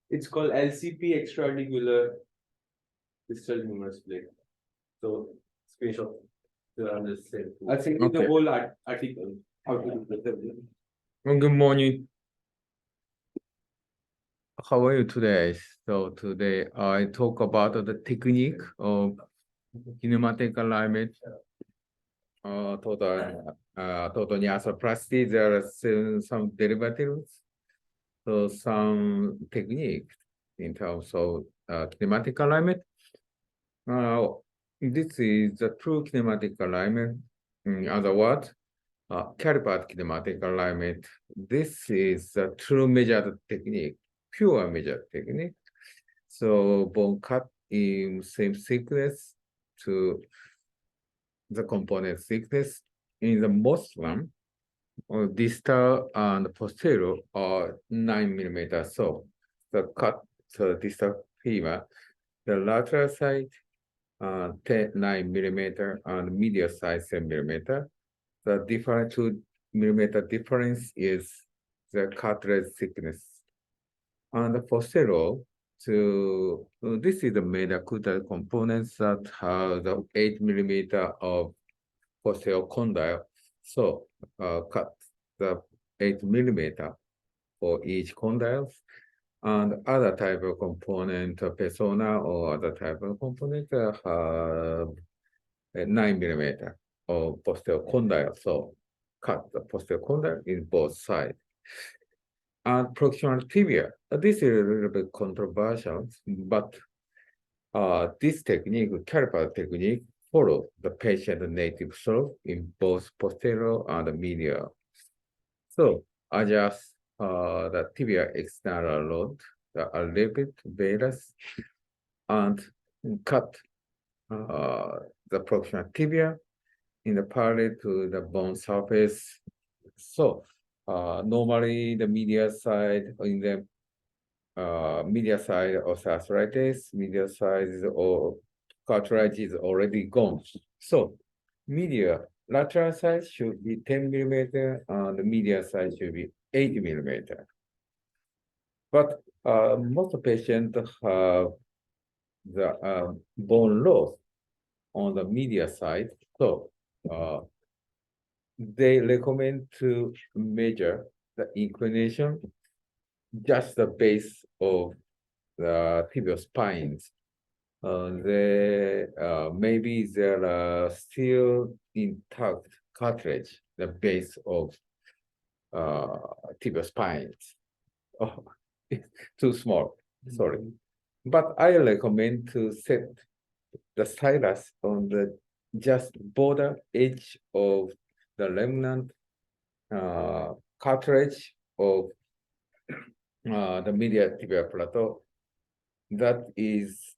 It's called LCP extraarticular distal humerus plate. So screenshot to understand. I think in the Okay. whole article how to do the Well, good morning. How are you today? So today I talk about the technique of kinematic alignment, total knee arthroplasty. There are some derivatives, so some techniques in terms of kinematic alignment. This is the true kinematic alignment. In other words, caliper kinematic alignment. This is a true measured technique, pure measured technique. So bone cut in same thickness to the component thickness. In the most one, distal and posterior are 9 millimeters. So the cut, so distal femur, the lateral side, 9 millimeter, and medial side 7 millimeter. The different 2 millimeter difference is the cartilage thickness. And the posterior, this is the metacutal components that have the 8 millimeter of posterior condyle. So cut the 8 millimeter for each condyles. And other type of component, persona or other type of component have 9 millimeter of posterior condyle. So cut the posterior condyle in both sides. And proximal tibia. This is a little bit controversial, but this technique, caliper technique, follows the patient native slope in both posterior and medial. So adjust the tibia external load, the elevate varus, and cut the proximal tibia in the parallel to the bone surface. So normally the medial side in the medial side of arthritis, medial side or cartilage is already gone. So medial lateral side should be 10 millimeter and the medial side should be 8 millimeter. But most patients have the bone loss on the medial side. So they recommend to measure the inclination, just the base of the tibial spines. Maybe there are still intact cartilage, the base of tibial spines. Oh, it's too small, sorry. But I recommend to set the stylus on the just border edge of the remnant cartilage of the medial tibial plateau. That is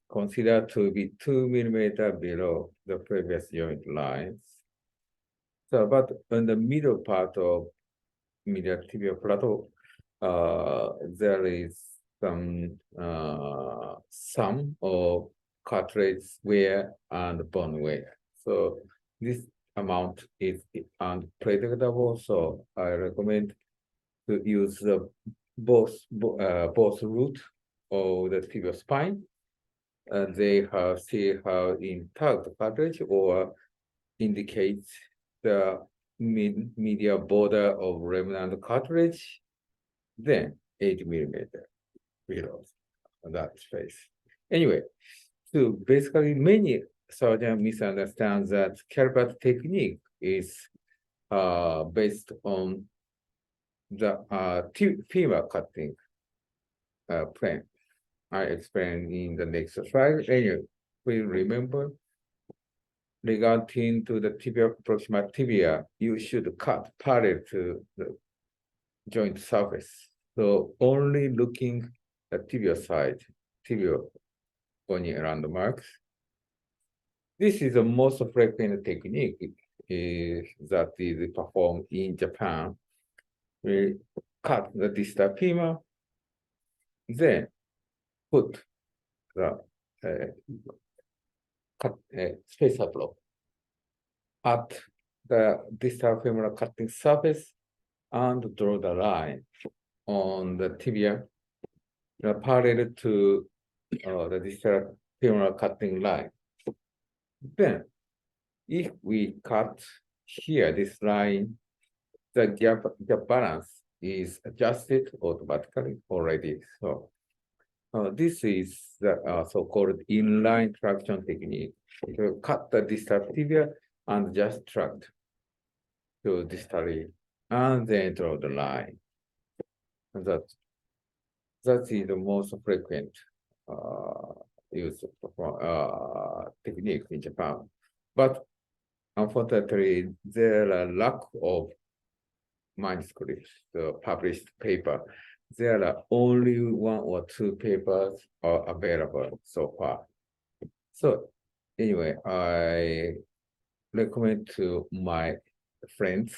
considered to be 2 millimeter below the previous joint lines. So, but in the middle part of medial tibial plateau, there is some of cartilage wear and bone wear. So this amount is unpredictable. So I recommend to use the both root of the tibial spine. They still have intact cartilage or indicates the medial border of remnant cartilage, then 8 millimeter below that space. Anyway, so basically many surgeons misunderstand that caliper technique is based on the femur cutting plan. I explain in the next slide. Anyway, please remember, regarding to the proximal tibia, you should cut parallel to the joint surface. So only looking at tibial side, tibial bony landmarks. This is the most frequent technique that is performed in Japan. We cut the distal femur, then put the spacer block at the distal femoral cutting surface and draw the line on the tibia parallel to the distal femoral cutting line. Then, if we cut here this line, the gap balance is adjusted automatically already. So this is the so-called inline traction technique. To cut the distal tibia and just tract to distally, and then draw the line. And that is the most frequent use technique in Japan. But unfortunately, there are lack of manuscripts, published paper. There are only 1 or 2 papers are available so far. So anyway, I recommend to my friends,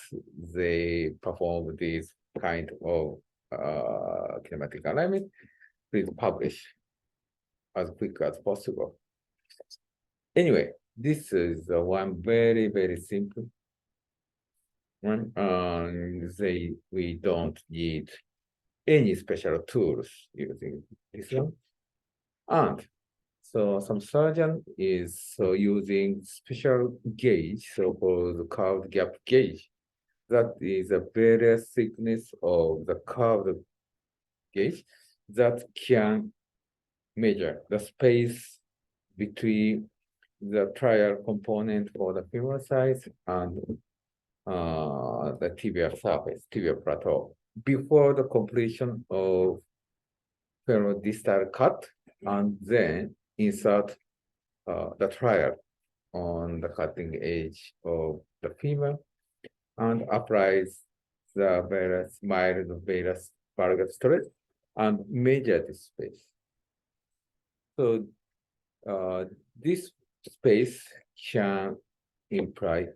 they perform this kind of kinematic alignment, please publish as quick as possible. Anyway, this is one very, very simple one. We don't need any special tools using this one. And so some surgeon is using special gauge, so-called curved gap gauge. That is a various thickness of the curved gauge that can measure the space between the trial component for the femoral size and the tibial surface, tibial plateau, before the completion of femoral distal cut, and then insert the trial on the cutting edge of the femur and applies the various mild various valgus stress and measure this space. So this space can imply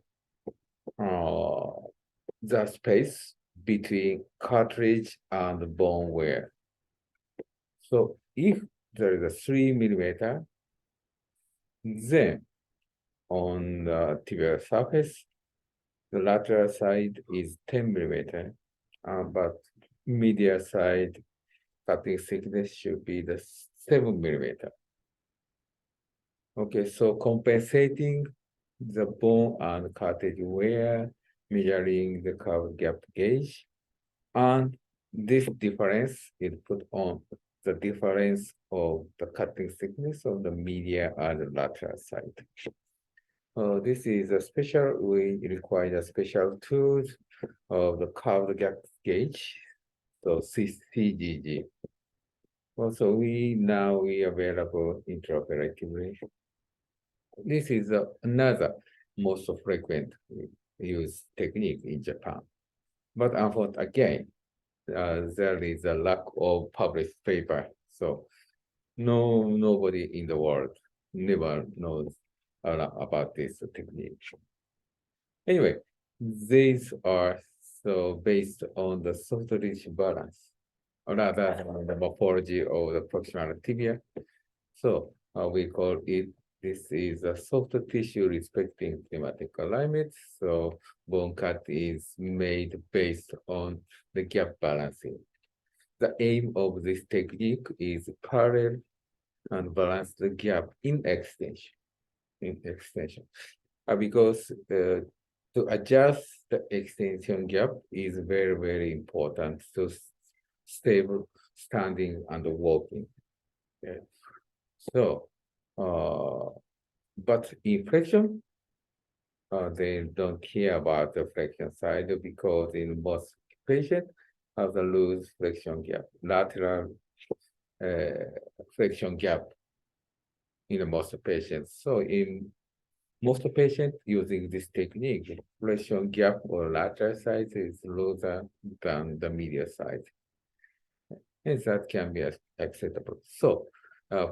the space between cartilage and bone wear. So if there is a 3 millimeter, then on the tibial surface, the lateral side is 10 millimeter, but medial side cutting thickness should be the 7 millimeter. Okay, so compensating the bone and cartilage wear, measuring the curved gap gauge, and this difference is put on the difference of the cutting thickness of the medial and lateral side. This is a special, we require a special tools of the curved gap gauge, so CGG. Also, we available intraoperatively. This is another most frequent used technique in Japan. But unfortunately, again, there is a lack of published paper. So nobody in the world never knows about this technique. Anyway, these are so based on the soft tissue balance, rather than the morphology of the proximal tibia. So we call it, this is a soft tissue respecting kinematic alignment. So bone cut is made based on the gap balancing. The aim of this technique is parallel and balance the gap in extension. Because to adjust the extension gap is very, very important to stable standing and walking. Okay. So, but in flexion, they don't care about the flexion side because in most patients have the loose flexion gap, lateral flexion gap in most patients. So in most patients using this technique, flexion gap or lateral side is looser than the medial side. And that can be acceptable. So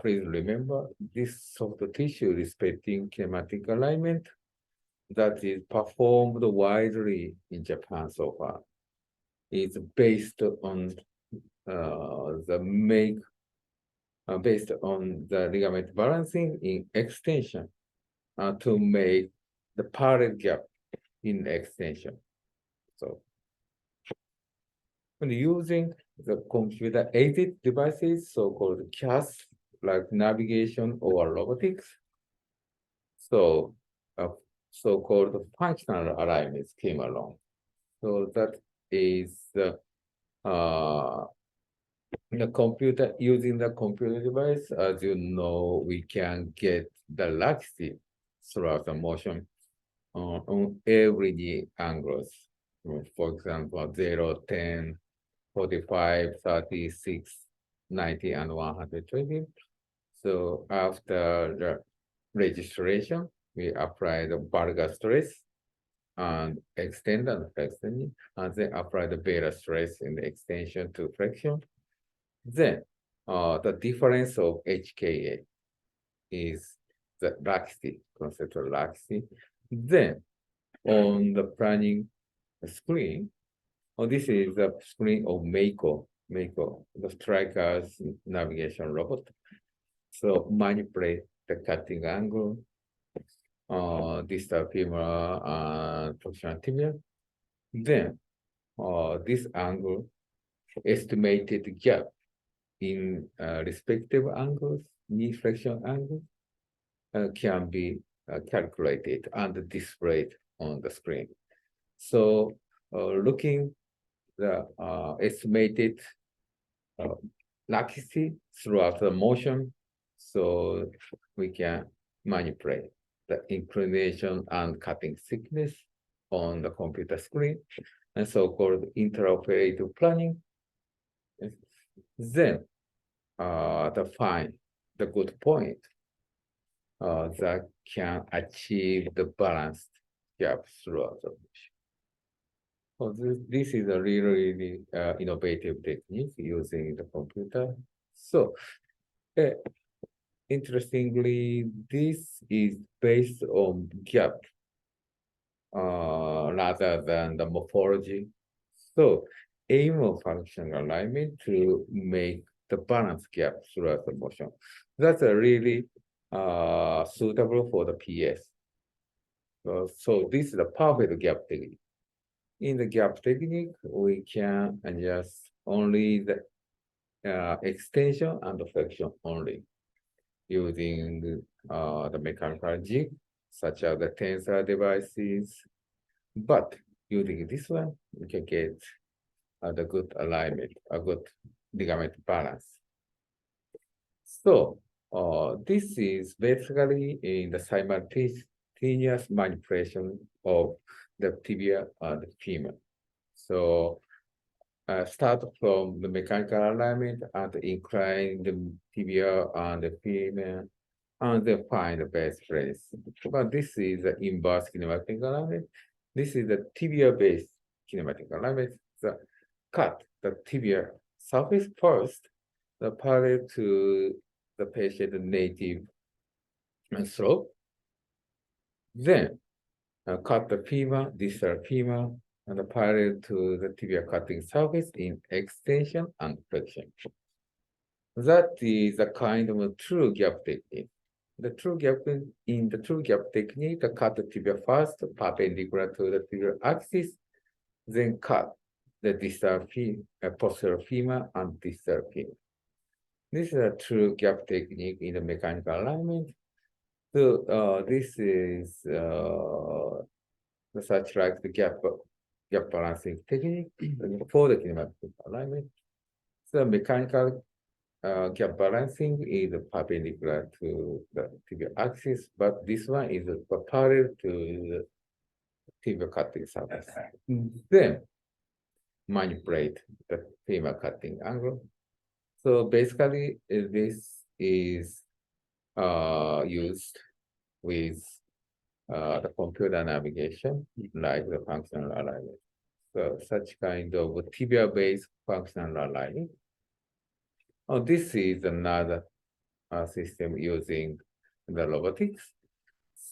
please remember this soft tissue respecting kinematic alignment that is performed widely in Japan so far is based on based on the ligament balancing in extension to make the parallel gap in extension. So And using the computer-aided devices, so-called CAS, like navigation or robotics, so so-called functional alignments came along. So that is uh, the computer, using the computer device, as you know, we can get the laxity throughout the motion on every angles. For example, 0, 10, 45, 36, 90, and 120. So after the registration, we apply the Varga stress and extend and flexion, and then apply the beta stress in the extension to flexion. Then the difference of HKA is the laxity, conceptual laxity. Then on the planning screen, this is the screen of Mako, the striker's navigation robot. So manipulate the cutting angle, distal femur and proximal tibia. Then this angle, estimated gap in respective angles, knee flexion angles, can be calculated and displayed on the screen. So looking the estimated laxity throughout the motion, so we can manipulate the inclination and cutting thickness on the computer screen, and so-called intraoperative planning. Then find the good point that can achieve the balanced gap throughout the motion. So this is a really innovative technique using the computer. So interestingly, this is based on gap rather than the morphology. So aim of functional alignment to make the balance gap throughout the motion. That's a really suitable for the PS. So this is the perfect gap technique. In the gap technique, we can adjust only the extension and flexion only using the mechanical jig, such as the tensor devices. But using this one, we can get the good alignment, a good ligament balance. So this is basically in the simultaneous manipulation of the tibia and the femur. So start from the mechanical alignment and incline the tibia and the femur, and then find the best place. But this is the inverse kinematic alignment. This is the tibia-based kinematic alignment. The cut the tibia surface first, the parallel to the patient native slope. Then cut the femur, distal femur, and parallel to the tibia cutting surface in extension and flexion. That is a kind of a true gap technique. The true gap technique, the cut the tibia first, perpendicular to the tibial axis, then cut the distal posterior femur and distal femur. This is a true gap technique in the mechanical alignment. So this is such like the gap balancing technique for the kinematic alignment. So mechanical gap balancing is perpendicular to the tibial axis, but this one is parallel to the tibial cutting surface. Then manipulate the femur cutting angle. So basically, this is used with the computer navigation, like the functional alignment. So such kind of tibia-based functional alignment. Oh, this is another system using the robotics.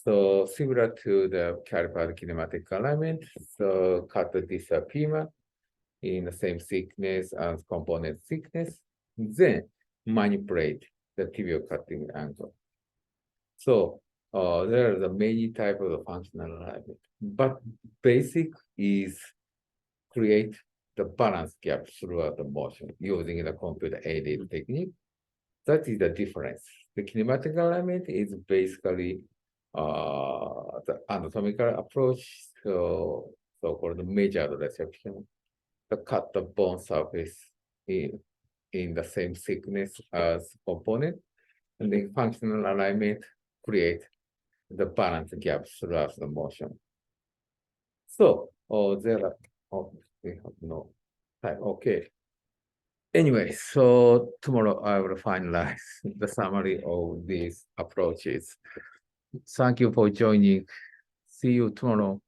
So similar to the caliper kinematic alignment, so cut this femur in the same thickness as component thickness, then manipulate the tibial cutting angle. So there are the many types of functional alignment, but basic is create the balance gap throughout the motion using the computer-aided technique. That is the difference. The kinematic alignment is basically the anatomical approach, so-called measured reception, to cut the bone surface in the same thickness as component, and the functional alignment create the balance gap throughout the motion. So, we have no time. Okay. Anyway, so tomorrow I will finalize the summary of these approaches. Thank you for joining. See you tomorrow.